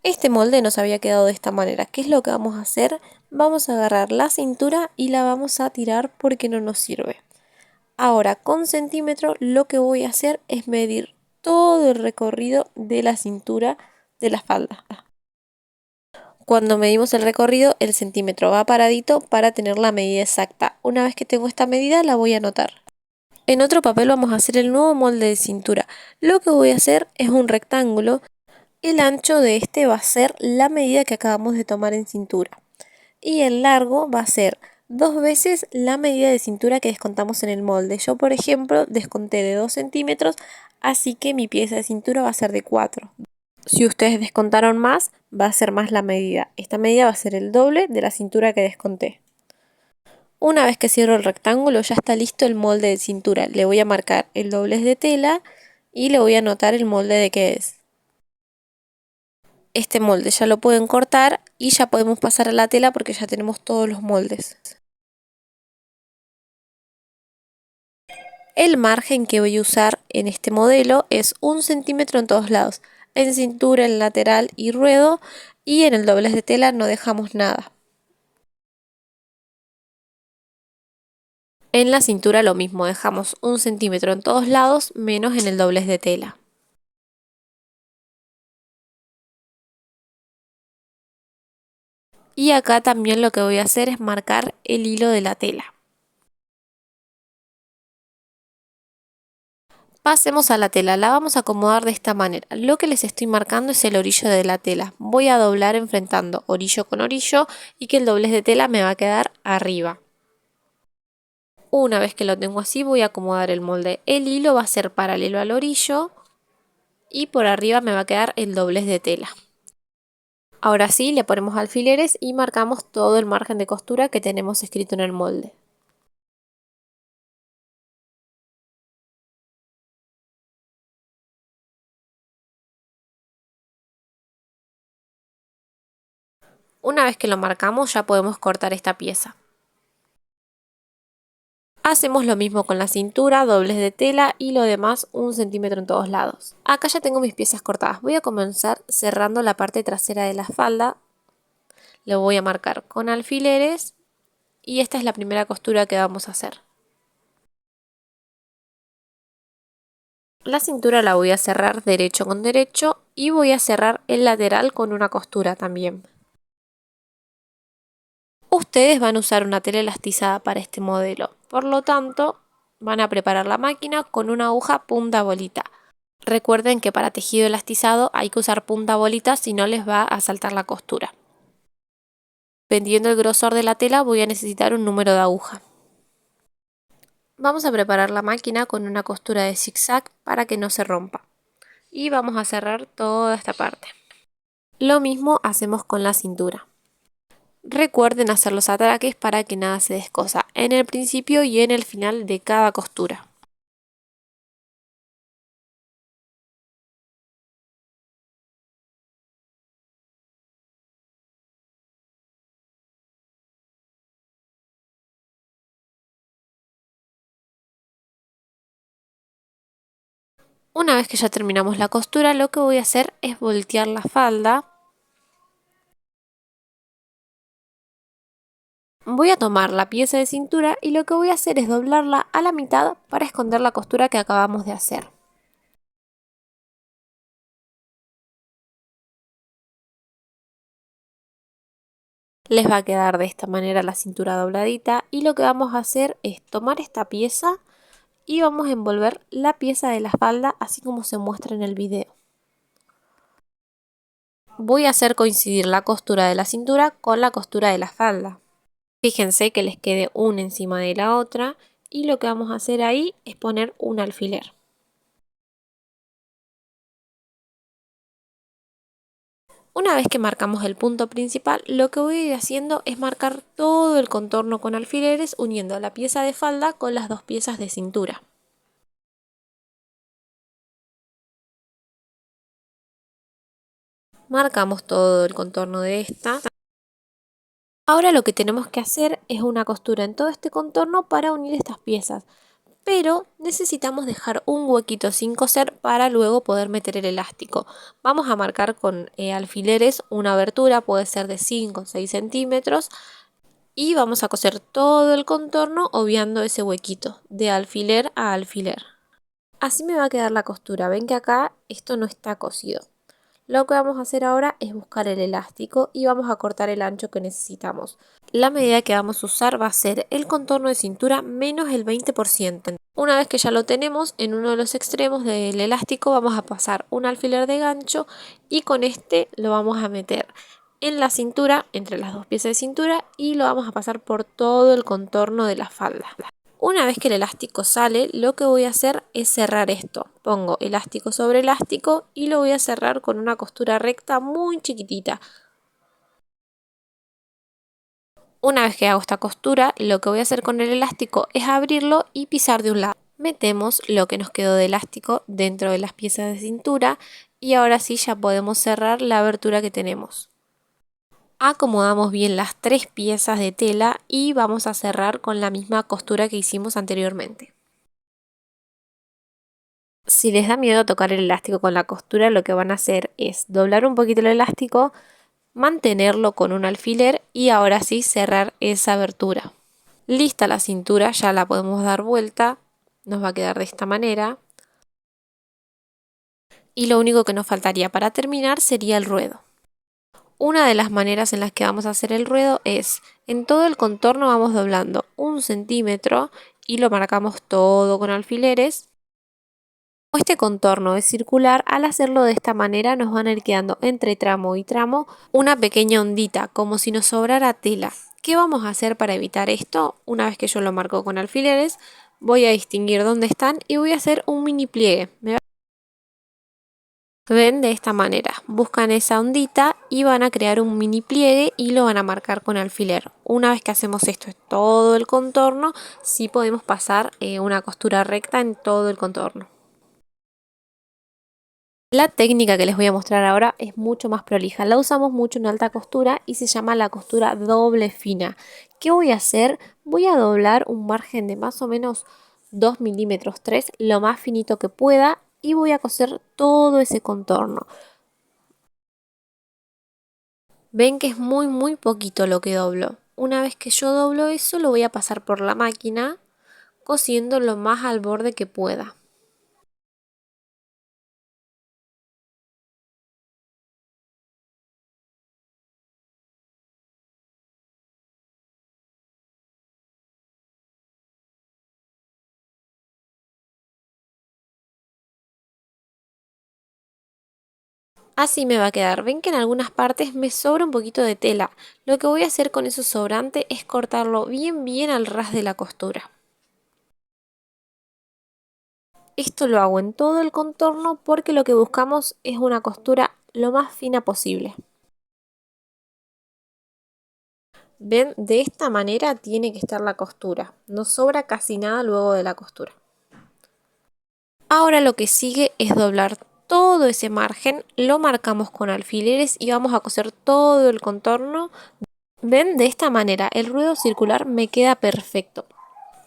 Este molde nos había quedado de esta manera. ¿Qué es lo que vamos a hacer? Vamos a agarrar la cintura y la vamos a tirar porque no nos sirve. Ahora con centímetro lo que voy a hacer es medir todo el recorrido de la cintura de la falda. Cuando medimos el recorrido, el centímetro va paradito para tener la medida exacta. Una vez que tengo esta medida, la voy a anotar. En otro papel vamos a hacer el nuevo molde de cintura. Lo que voy a hacer es un rectángulo. El ancho de este va a ser la medida que acabamos de tomar en cintura. Y el largo va a ser 2 veces la medida de cintura que descontamos en el molde. Yo, por ejemplo, desconté de 2 centímetros, así que mi pieza de cintura va a ser de 4. Si ustedes descontaron más, va a ser más la medida. Esta medida va a ser el doble de la cintura que desconté. Una vez que cierro el rectángulo, ya está listo el molde de cintura. Le voy a marcar el doblez de tela y le voy a anotar el molde de qué es. Este molde ya lo pueden cortar y ya podemos pasar a la tela porque ya tenemos todos los moldes. El margen que voy a usar en este modelo es 1 centímetro en todos lados, en cintura, en lateral y ruedo, y en el doblez de tela no dejamos nada. En la cintura lo mismo, dejamos 1 centímetro en todos lados menos en el doblez de tela. Y acá también lo que voy a hacer es marcar el hilo de la tela. Pasemos a la tela, la vamos a acomodar de esta manera. Lo que les estoy marcando es el orillo de la tela. Voy a doblar enfrentando orillo con orillo y que el doblez de tela me va a quedar arriba. Una vez que lo tengo así voy a acomodar el molde. El hilo va a ser paralelo al orillo y por arriba me va a quedar el doblez de tela. Ahora sí le ponemos alfileres y marcamos todo el margen de costura que tenemos escrito en el molde. Una vez que lo marcamos ya podemos cortar esta pieza. Hacemos lo mismo con la cintura, doblez de tela y lo demás 1 centímetro en todos lados. Acá ya tengo mis piezas cortadas. Voy a comenzar cerrando la parte trasera de la falda. Lo voy a marcar con alfileres y esta es la primera costura que vamos a hacer. La cintura la voy a cerrar derecho con derecho y voy a cerrar el lateral con una costura también. Ustedes van a usar una tela elastizada para este modelo, por lo tanto van a preparar la máquina con una aguja punta bolita. Recuerden que para tejido elastizado hay que usar punta bolita, si no les va a saltar la costura. Dependiendo del grosor de la tela voy a necesitar un número de aguja. Vamos a preparar la máquina con una costura de zigzag para que no se rompa. Y vamos a cerrar toda esta parte. Lo mismo hacemos con la cintura. Recuerden hacer los atraques para que nada se descosa en el principio y en el final de cada costura. Una vez que ya terminamos la costura, lo que voy a hacer es voltear la falda. Voy a tomar la pieza de cintura y lo que voy a hacer es doblarla a la mitad para esconder la costura que acabamos de hacer. Les va a quedar de esta manera la cintura dobladita y lo que vamos a hacer es tomar esta pieza y vamos a envolver la pieza de la falda así como se muestra en el video. Voy a hacer coincidir la costura de la cintura con la costura de la falda. Fíjense que les quede una encima de la otra y lo que vamos a hacer ahí es poner un alfiler. Una vez que marcamos el punto principal, lo que voy a ir haciendo es marcar todo el contorno con alfileres uniendo la pieza de falda con las dos piezas de cintura. Marcamos todo el contorno de esta. Ahora lo que tenemos que hacer es una costura en todo este contorno para unir estas piezas. pero necesitamos dejar un huequito sin coser para luego poder meter el elástico. Vamos a marcar con alfileres una abertura, puede ser de 5 o 6 centímetros, y vamos a coser todo el contorno obviando ese huequito de alfiler a alfiler. Así me va a quedar la costura. Ven que acá esto no está cosido. Lo que vamos a hacer ahora es buscar el elástico y vamos a cortar el ancho que necesitamos. La medida que vamos a usar va a ser el contorno de cintura menos el 20%. Una vez que ya lo tenemos, en uno de los extremos del elástico vamos a pasar un alfiler de gancho y con este lo vamos a meter en la cintura, entre las dos piezas de cintura, y lo vamos a pasar por todo el contorno de la falda. Una vez que el elástico sale, lo que voy a hacer es cerrar esto. Pongo elástico sobre elástico y lo voy a cerrar con una costura recta muy chiquitita. Una vez que hago esta costura, lo que voy a hacer con el elástico es abrirlo y pisar de un lado. Metemos lo que nos quedó de elástico dentro de las piezas de cintura y ahora sí ya podemos cerrar la abertura que tenemos. Acomodamos bien las tres piezas de tela y vamos a cerrar con la misma costura que hicimos anteriormente. Si les da miedo tocar el elástico con la costura, lo que van a hacer es doblar un poquito el elástico, mantenerlo con un alfiler y ahora sí cerrar esa abertura. Lista la cintura, ya la podemos dar vuelta, nos va a quedar de esta manera. Y lo único que nos faltaría para terminar sería el ruedo. Una de las maneras en las que vamos a hacer el ruedo es, en todo el contorno vamos doblando 1 centímetro y lo marcamos todo con alfileres. Como este contorno es circular, al hacerlo de esta manera nos van a ir quedando entre tramo y tramo una pequeña ondita, como si nos sobrara tela. ¿Qué vamos a hacer para evitar esto? Una vez que yo lo marco con alfileres, voy a distinguir dónde están y voy a hacer un mini pliegue. Ven de esta manera, buscan esa ondita y van a crear un mini pliegue y lo van a marcar con alfiler. Una vez que hacemos esto es todo el contorno, sí podemos pasar una costura recta en todo el contorno. La técnica que les voy a mostrar ahora es mucho más prolija, la usamos mucho en alta costura y se llama la costura doble fina. ¿Qué voy a hacer? Voy a doblar un margen de más o menos 2 milímetros 3, lo más finito que pueda, y voy a coser todo ese contorno. Ven que es muy poquito lo que doblo. Una vez que yo doblo eso, lo voy a pasar por la máquina cosiendo lo más al borde que pueda. Así me va a quedar. Ven que en algunas partes me sobra un poquito de tela. Lo que voy a hacer con eso sobrante es cortarlo bien al ras de la costura. Esto lo hago en todo el contorno porque lo que buscamos es una costura lo más fina posible. Ven, de esta manera tiene que estar la costura. No sobra casi nada luego de la costura. Ahora lo que sigue es doblar todo ese margen, lo marcamos con alfileres y vamos a coser todo el contorno. Ven, de esta manera el ruedo circular me queda perfecto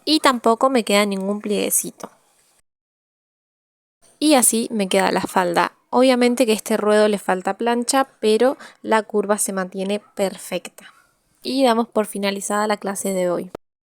y tampoco me queda ningún plieguecito. Y así me queda la falda. Obviamente que a este ruedo le falta plancha, pero la curva se mantiene perfecta. Y damos por finalizada la clase de hoy.